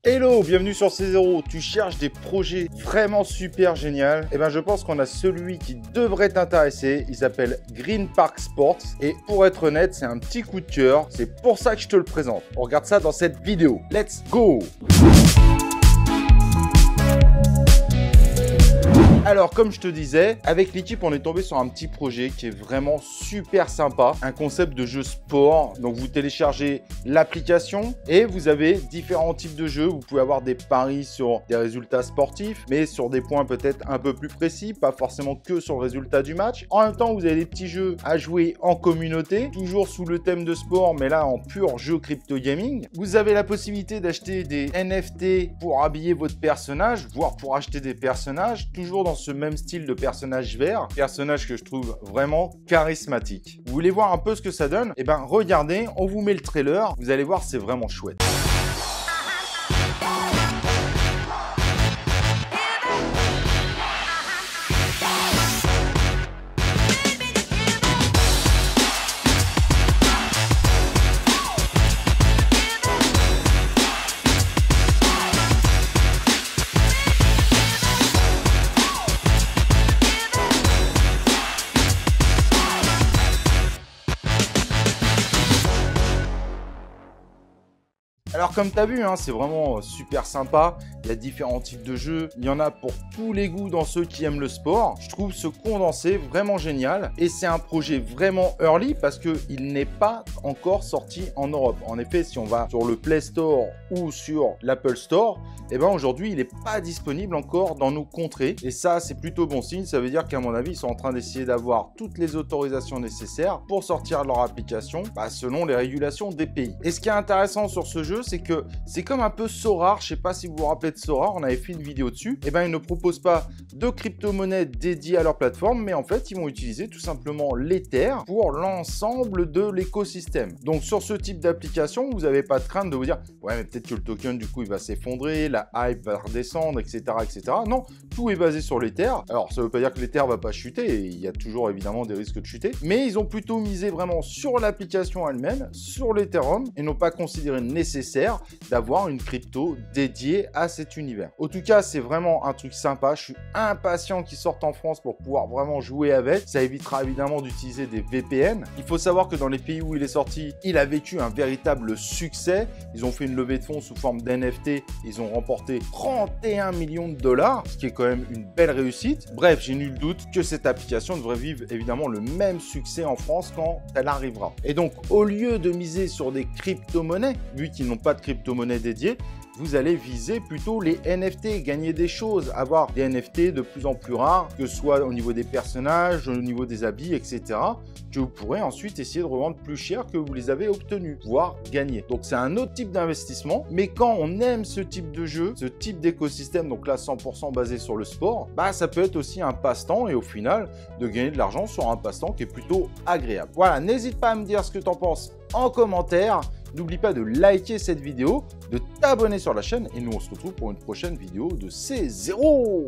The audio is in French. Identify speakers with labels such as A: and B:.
A: Hello, bienvenue sur C0. Tu cherches des projets vraiment super géniaux? Eh ben, je pense qu'on a celui qui devrait t'intéresser. Il s'appelle Green Park Sports. Et pour être honnête, c'est un petit coup de cœur. C'est pour ça que je te le présente. On regarde ça dans cette vidéo. Let's go! Alors, comme je te disais, avec l'équipe, on est tombé sur un petit projet qui est vraiment super sympa. Un concept de jeu sport. Donc, vous téléchargez l'application et vous avez différents types de jeux. Vous pouvez avoir des paris sur des résultats sportifs, mais sur des points peut-être un peu plus précis, pas forcément que sur le résultat du match. En même temps, vous avez des petits jeux à jouer en communauté, toujours sous le thème de sport, mais là en pur jeu crypto gaming. Vous avez la possibilité d'acheter des NFT pour habiller votre personnage, voire pour acheter des personnages, toujours dans ce même style de personnage vert, personnage que je trouve vraiment charismatique. Vous voulez voir un peu ce que ça donne? Eh ben regardez, on vous met le trailer, vous allez voir, c'est vraiment chouette. Alors comme tu as vu, c'est vraiment super sympa, il y a différents types de jeux, il y en a pour tous les goûts dans ceux qui aiment le sport. Je trouve ce condensé vraiment génial et c'est un projet vraiment early parce qu'il n'est pas encore sorti en Europe. En effet, si on va sur le Play Store ou sur l'Apple Store, eh ben aujourd'hui il n'est pas disponible encore dans nos contrées et ça c'est plutôt bon signe, ça veut dire qu'à mon avis ils sont en train d'essayer d'avoir toutes les autorisations nécessaires pour sortir leur application selon les régulations des pays. Et ce qui est intéressant sur ce jeu, c'est que c'est comme un peu Sorare. Je sais pas si vous vous rappelez de Sorare, on avait fait une vidéo dessus. Et ben ils ne proposent pas de crypto-monnaie dédiée à leur plateforme, mais en fait ils vont utiliser tout simplement l'Ether pour l'ensemble de l'écosystème. Donc sur ce type d'application, vous n'avez pas de crainte de vous dire ouais mais peut-être que le token du coup il va s'effondrer, la hype va redescendre, etc., etc. Non, tout est basé sur l'Ether. Alors ça veut pas dire que l'Ether va pas chuter, et il y a toujours évidemment des risques de chuter, mais ils ont plutôt misé vraiment sur l'application elle-même, sur l'Ethereum, et n'ont pas considéré nécessaire d'avoir une crypto dédiée à cet univers. En tout cas, c'est vraiment un truc sympa. Je suis impatient qu'il sorte en France pour pouvoir vraiment jouer avec. Ça évitera évidemment d'utiliser des VPN. Il faut savoir que dans les pays où il est sorti, il a vécu un véritable succès. Ils ont fait une levée de fonds sous forme d'NFT. Ils ont remporté 31 millions de dollars, ce qui est quand même une belle réussite. Bref, j'ai nul doute que cette application devrait vivre évidemment le même succès en France quand elle arrivera. Et donc, au lieu de miser sur des crypto-monnaies, vu qu'ils n'ont pas de crypto-monnaie dédiée, vous allez viser plutôt les NFT, gagner des choses, avoir des NFT de plus en plus rares, que ce soit au niveau des personnages, au niveau des habits, etc., que vous pourrez ensuite essayer de revendre plus cher que vous les avez obtenus, voire gagner. Donc c'est un autre type d'investissement, mais quand on aime ce type de jeu, ce type d'écosystème, donc là 100% basé sur le sport, ça peut être aussi un passe-temps et au final de gagner de l'argent sur un passe-temps qui est plutôt agréable. Voilà, n'hésite pas à me dire ce que tu en penses en commentaire. N'oublie pas de liker cette vidéo, de t'abonner sur la chaîne et nous on se retrouve pour une prochaine vidéo de C0.